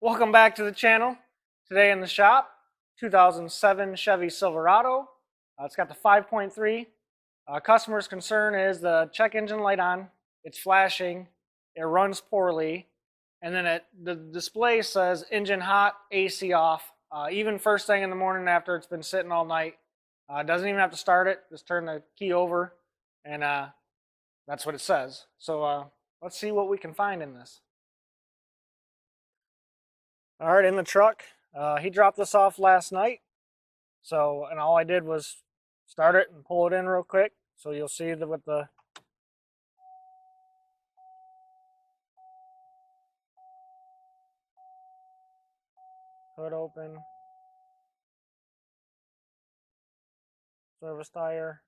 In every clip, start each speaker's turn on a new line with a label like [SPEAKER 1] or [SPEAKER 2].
[SPEAKER 1] Welcome back to the channel. Today in the shop, 2007 Chevy Silverado. It's got the 5.3. Customer's concern is the check engine light on, it's flashing, it runs poorly, and then the display says engine hot, AC off, even first thing in the morning after it's been sitting all night. Doesn't even have to start it, just turn the key over, and that's what it says. So let's see what we can find in this. All right, in the truck, he dropped this off last night. So, and all I did was start it and pull it in real quick. So you'll see that with the hood open, service tire,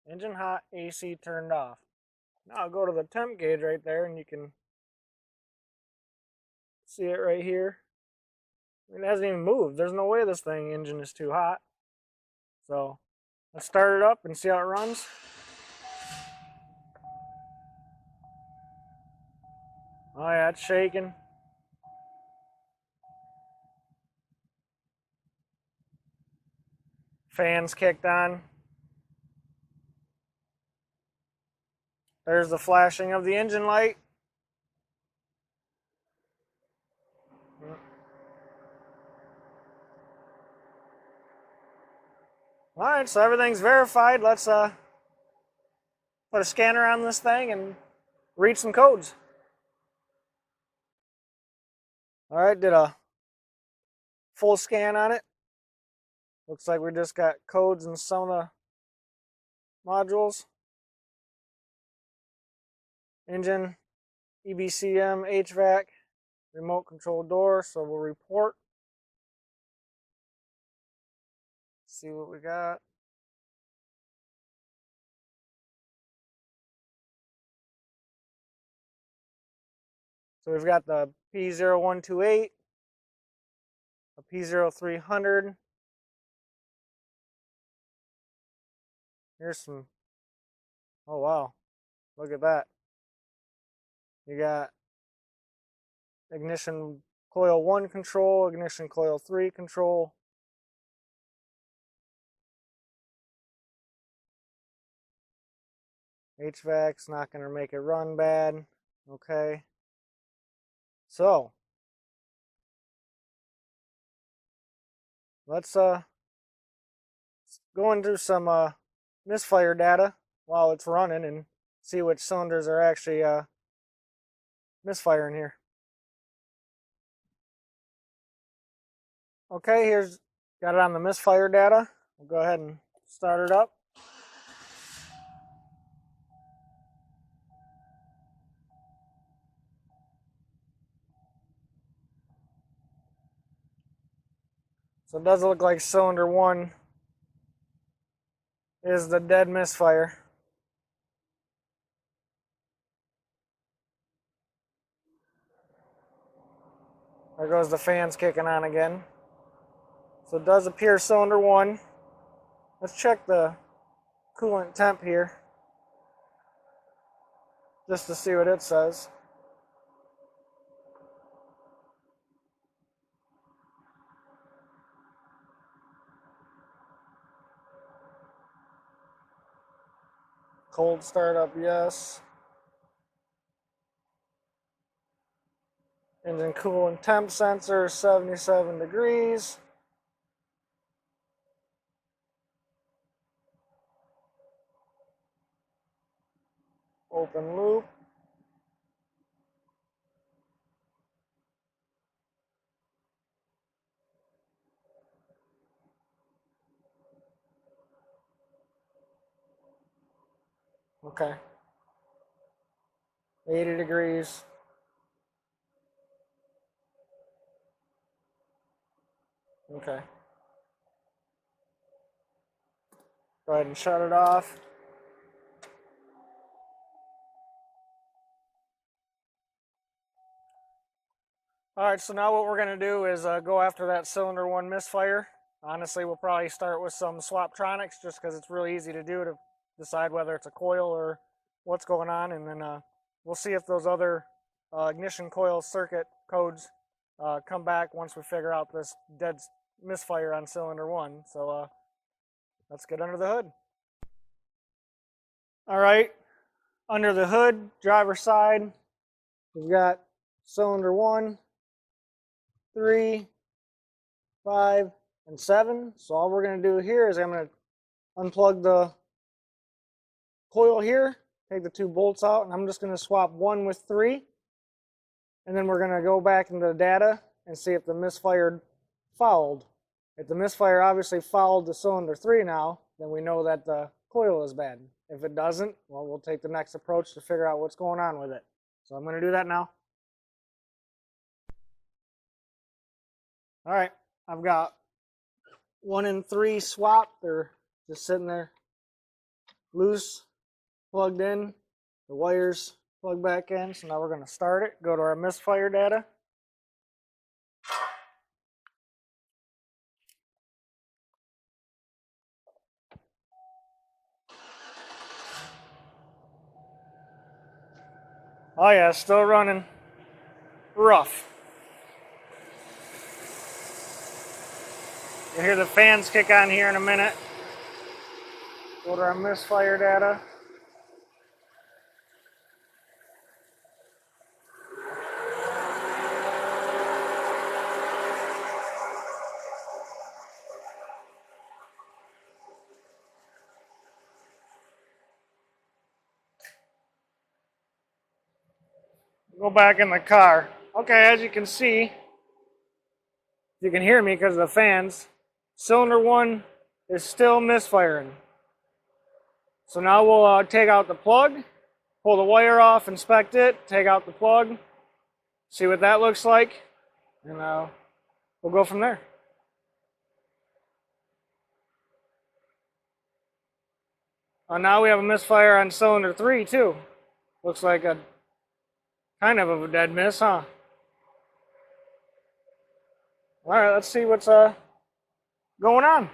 [SPEAKER 1] engine hot, AC turned off. Now I'll go to the temp gauge right there and you can see it right here. It hasn't even moved. There's no way this engine is too hot. So let's start it up and see how it runs. Oh yeah, it's shaking. Fans kicked on. There's the flashing of the engine light. Alright, so everything's verified. Let's put a scanner on this thing and read some codes. Alright, did a full scan on it. Looks like we just got codes in some of the modules. Engine, EBCM, HVAC, remote control door, so we'll report. See what we got. So we've got the P0128, a P0300. Here's some, oh wow, look at that. You got ignition coil 1 control, ignition coil 3 control. HVAC's not going to make it run bad. Okay. So, let's go into some misfire data while it's running and see which cylinders are actually misfiring here. Okay, here's got it on the misfire data. We'll go ahead and start it up. So it does look like cylinder 1 is the dead misfire. There goes the fans kicking on again. So it does appear cylinder 1. Let's check the coolant temp here, just to see what it says. Cold startup, yes. Engine coolant temp sensor, 77 degrees. Open loop. Okay. 80 degrees. Okay. Go ahead and shut it off. Alright, so now what we're going to do is go after that cylinder 1 misfire. Honestly, we'll probably start with some Swaptronics just because it's really easy to do to decide whether it's a coil or what's going on, and then we'll see if those other ignition coil circuit codes come back once we figure out this dead misfire on cylinder 1. So let's get under the hood. All right, under the hood, driver's side, we've got cylinder 1, 3, 5, and 7. So all we're going to do here is I'm going to unplug the coil here, take the 2 bolts out, and I'm just going to swap 1 with 3. And then we're going to go back into the data and see if the misfire fouled. If the misfire obviously fouled the cylinder 3 now, then we know that the coil is bad. If it doesn't, well, we'll take the next approach to figure out what's going on with it. So I'm going to do that now. All right, I've got 1 and 3 swapped. They're just sitting there loose, plugged in. The wires plug back in. So now we're going to start it. Go to our misfire data. Oh yeah, still running rough. You'll hear the fans kick on here in a minute. Go to our misfire data. Go back in the car. Okay, as you can see, you can hear me because of the fans. Cylinder 1 is still misfiring. So now we'll take out the plug, pull the wire off, inspect it, take out the plug, see what that looks like, and we'll go from there. Now we have a misfire on cylinder 3 too. Looks like a kind of a dead miss, huh? All right, let's see what's going on.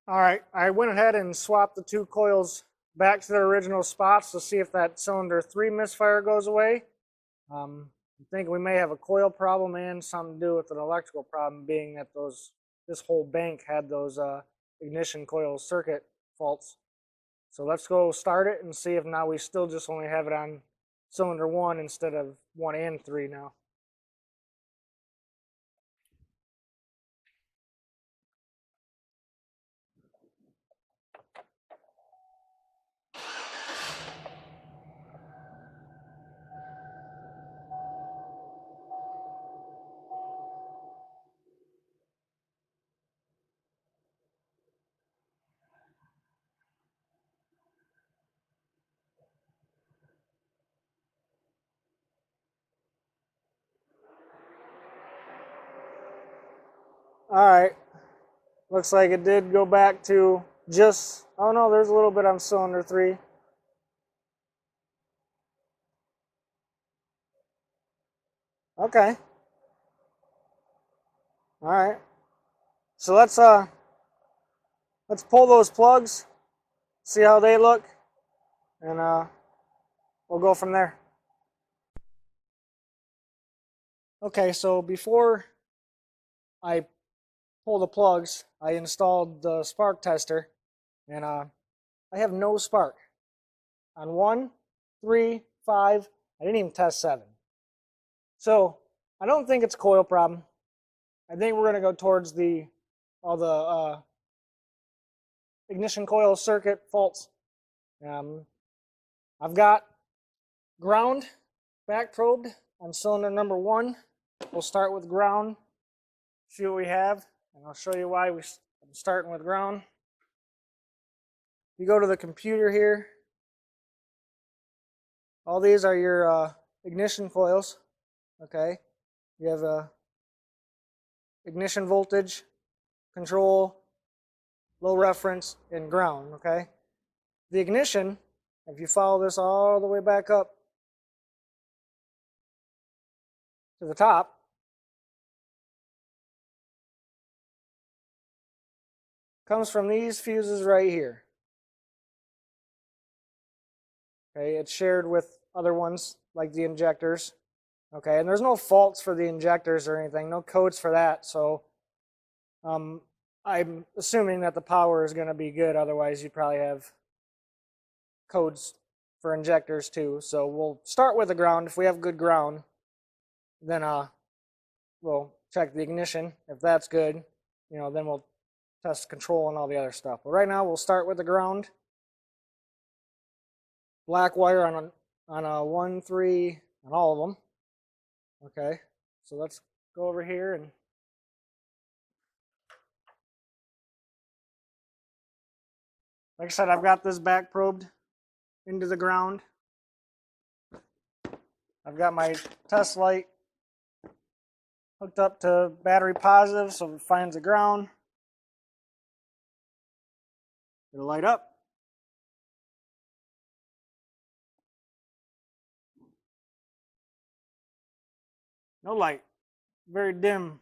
[SPEAKER 1] All right, I went ahead and swapped the 2 coils back to their original spots to see if that cylinder 3 misfire goes away. I think we may have a coil problem and something to do with an electrical problem, being that this whole bank had those ignition coil circuit faults. So let's go start it and see if now we still just only have it on cylinder 1 instead of 1 and 3 now. All right, looks like it did go back to just, oh no, there's a little bit on cylinder 3. Okay. All right. So let's pull those plugs, see how they look, and we'll go from there. Okay, so before I pull the plugs, I installed the spark tester, and I have no spark on 1, 3, 5. I didn't even test 7. So I don't think it's a coil problem. I think we're going to go towards all the ignition coil circuit faults. I've got ground back probed on cylinder number 1. We'll start with ground, see what we have, and I'll show you why I'm starting with ground. You go to the computer here. All these are your ignition coils. Okay, you have ignition voltage, control, low reference, and ground. Okay, the ignition, if you follow this all the way back up to the top, 'cause comes from these fuses right here. Okay, it's shared with other ones like the injectors. Okay, and there's no faults for the injectors or anything, no codes for that. So I'm assuming that the power is going to be good. Otherwise, you'd probably have codes for injectors too. So we'll start with the ground. If we have good ground, then we'll check the ignition. If that's good, then we'll test control and all the other stuff. But right now we'll start with the ground. Black wire on a 1, 3, on all of them. Okay, so let's go over here and like I said, I've got this back probed into the ground. I've got my test light hooked up to battery positive, so if it finds the ground, it'll light up. No light, very dim.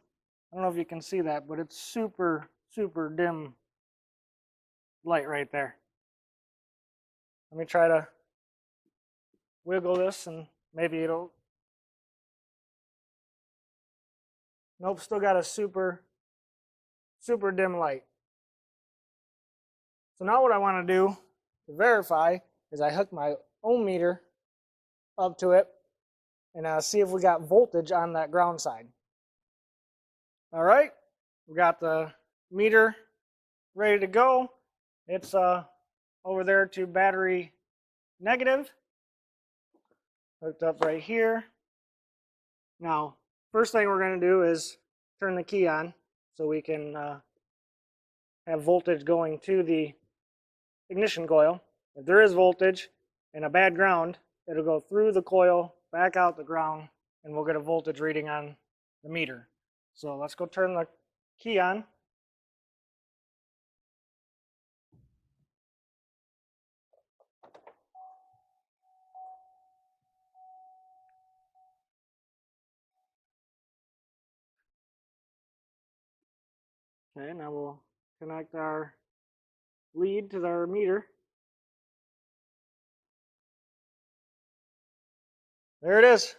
[SPEAKER 1] I don't know if you can see that, but it's super, super dim light right there. Let me try to wiggle this and maybe it'll... Nope, still got a super, super dim light. So now what I want to do to verify is I hook my ohm meter up to it and see if we got voltage on that ground side. All right, we got the meter ready to go. It's over there to battery negative, hooked up right here. Now, first thing we're going to do is turn the key on so we can have voltage going to the ignition coil. If there is voltage and a bad ground, it'll go through the coil, back out the ground, and we'll get a voltage reading on the meter. So let's go turn the key on. Okay, now we'll connect our lead to our meter. There it is.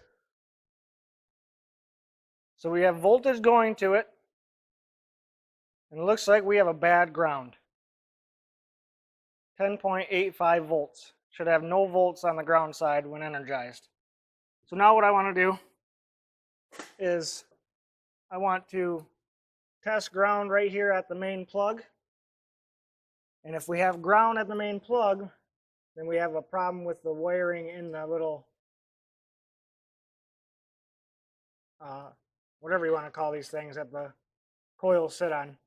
[SPEAKER 1] So we have voltage going to it, and it looks like we have a bad ground. 10.85 volts. Should have no volts on the ground side when energized. So now what I want to do is I want to test ground right here at the main plug. And if we have ground at the main plug, then we have a problem with the wiring in the little, whatever you want to call these things that the coils sit on.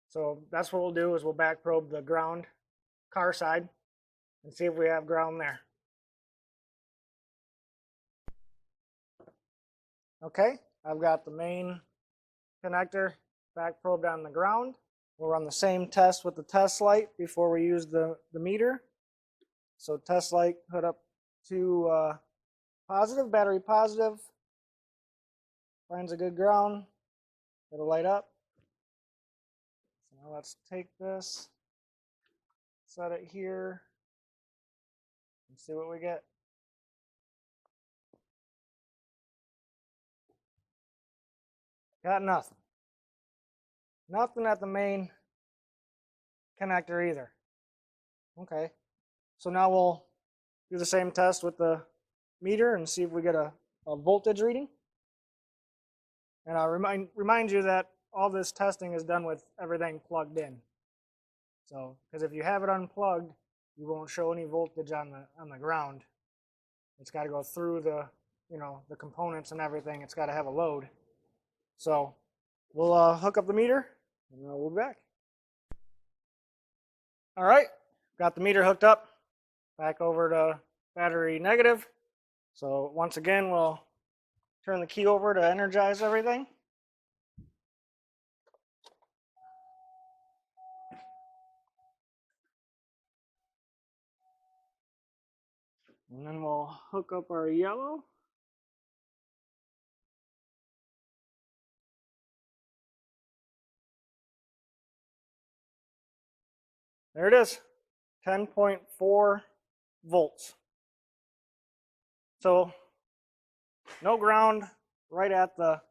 [SPEAKER 1] So that's what we'll do is we'll back probe the ground car side and see if we have ground there. Okay, I've got the main connector back probed on the ground. We'll run the same test with the test light before we use the meter. So test light hooked up to positive, battery positive. Finds a good ground, it'll light up. So now let's take this, set it here, and see what we get. Got nothing. Nothing at the main connector either. Okay, so now we'll do the same test with the meter and see if we get a voltage reading. And I'll remind you that all this testing is done with everything plugged in. So, because if you have it unplugged, you won't show any voltage on the ground. It's got to go through the the components and everything. It's got to have a load. So we'll hook up the meter and we'll be back. All right, got the meter hooked up. Back over to battery negative. So once again, we'll turn the key over to energize everything. And then we'll hook up our yellow. There it is, 10.4 volts. So no ground right at the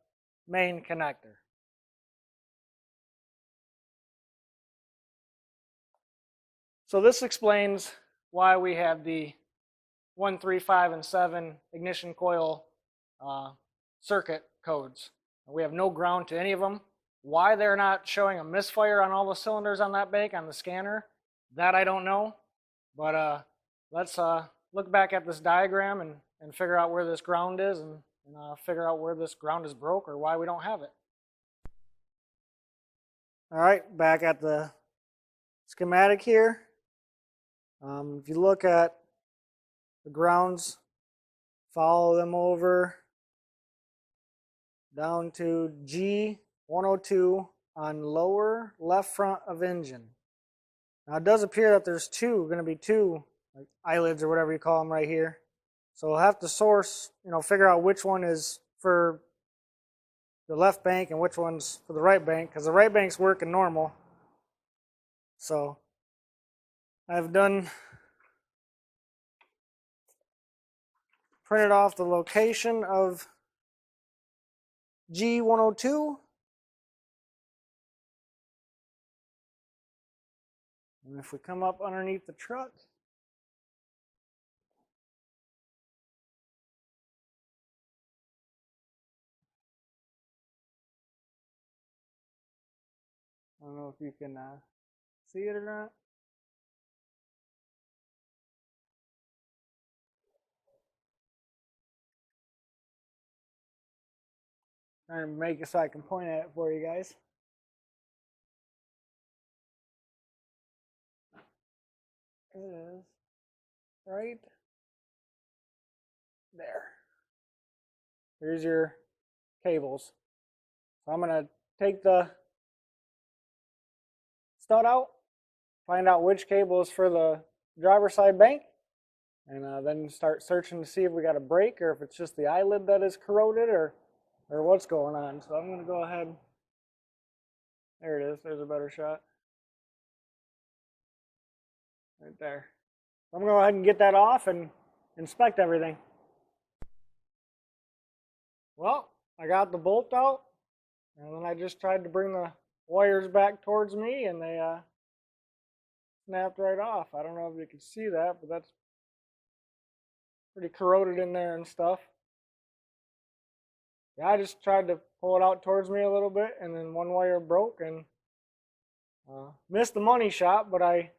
[SPEAKER 1] main connector. So this explains why we have the 1, 3, 5, and 7 ignition coil circuit codes. We have no ground to any of them. Why they're not showing a misfire on all the cylinders on that bank on the scanner, that I don't know. But let's look back at this diagram and figure out where this ground is and figure out where this ground is broke or why we don't have it. All right, back at the schematic here. If you look at the grounds, follow them over down to G102 on lower left front of engine. Now it does appear that there's going to be two like eyelids or whatever you call them right here. So we'll have to source, figure out which one is for the left bank and which one's for the right bank, because the right bank's working normal. So I've printed off the location of G102. And if we come up underneath the truck, I don't know if you can see it or not. Trying to make it so I can point at it for you guys. It is right there. Here's your cables. So I'm going to take the stud out, find out which cable is for the driver's side bank, and then start searching to see if we got a break or if it's just the eyelid that is corroded or what's going on. So I'm going to go ahead. There it is. There's a better shot. Right there. I'm going to go ahead and get that off and inspect everything. Well, I got the bolt out, and then I just tried to bring the wires back towards me, and they snapped right off. I don't know if you can see that, but that's pretty corroded in there and stuff. Yeah, I just tried to pull it out towards me a little bit, and then one wire broke and missed the money shot, but I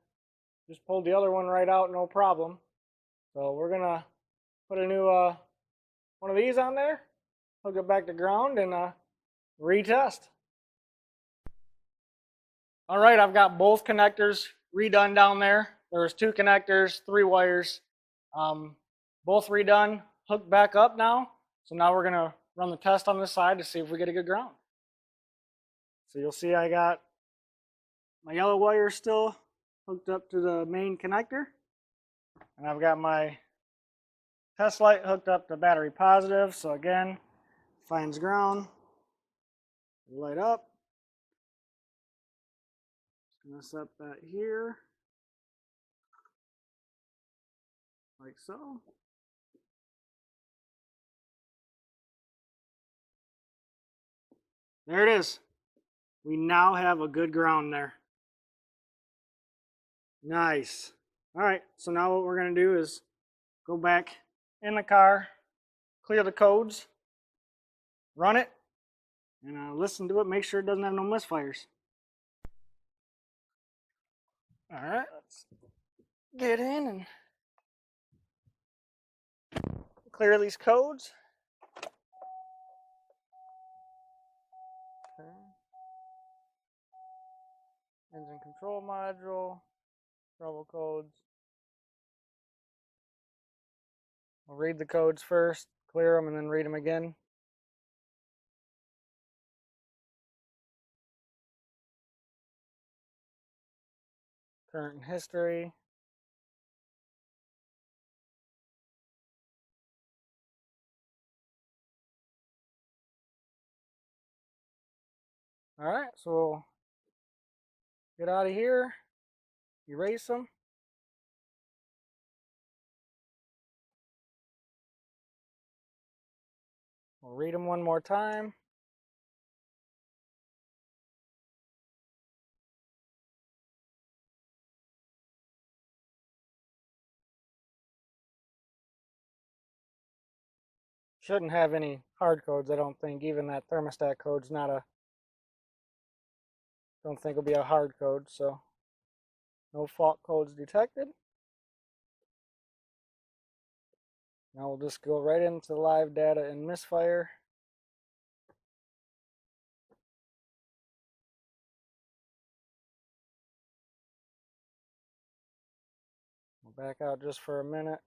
[SPEAKER 1] just pulled the other one right out, no problem. So we're gonna put a new one of these on there, hook it back to ground, and retest. All right, I've got both connectors redone down there. There's 2 connectors, 3 wires, both redone, hooked back up now. So now we're gonna run the test on this side to see if we get a good ground. So you'll see I got my yellow wire still hooked up to the main connector, and I've got my test light hooked up to battery positive. So again, finds ground, light up. Just gonna set that here, like so. There it is. We now have a good ground there. Nice. All right, so now what we're gonna do is go back in the car, clear the codes, run it, and listen to it, make sure it doesn't have no misfires. All right, let's get in and clear these codes. Okay. Engine control module, trouble codes. We'll read the codes first, clear them, and then read them again. Current history. All right, so we'll get out of here. erase them. We'll read them one more time. Shouldn't have any hard codes, I don't think. Even that thermostat code's not a, don't think it'll be a hard code, so no fault codes detected. Now we'll just go right into the live data in Misfire. We'll back out just for a minute.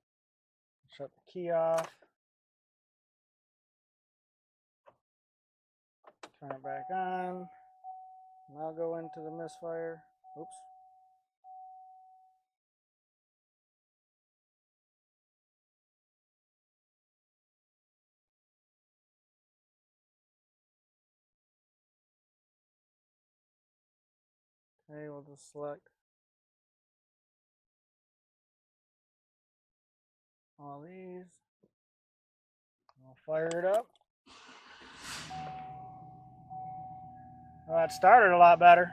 [SPEAKER 1] Shut the key off. Turn it back on. Now go into the Misfire. Oops. Okay, we'll just select all these. I'll fire it up. Well, that started a lot better.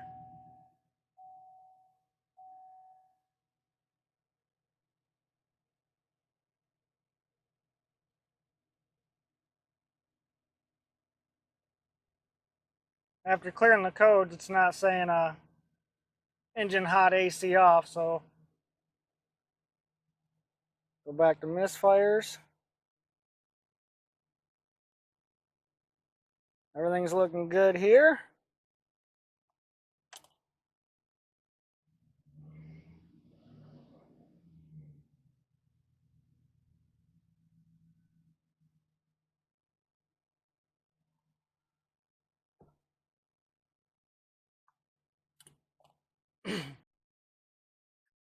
[SPEAKER 1] After clearing the codes, it's not saying engine hot, AC off, so go back to Misfires. Everything's looking good here.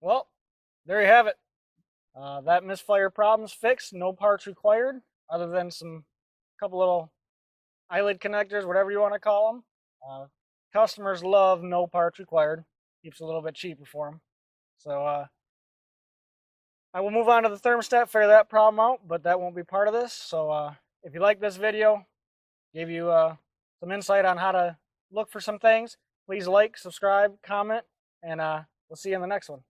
[SPEAKER 1] Well, there you have it. That Misfire problem's fixed. No parts required, other than some couple little eyelid connectors, whatever you want to call them. Customers love no parts required. Keeps it a little bit cheaper for them. So I will move on to the thermostat, figure that problem out, but that won't be part of this. So if you like this video, gave you some insight on how to look for some things, please like, subscribe, comment, and we'll see you in the next one.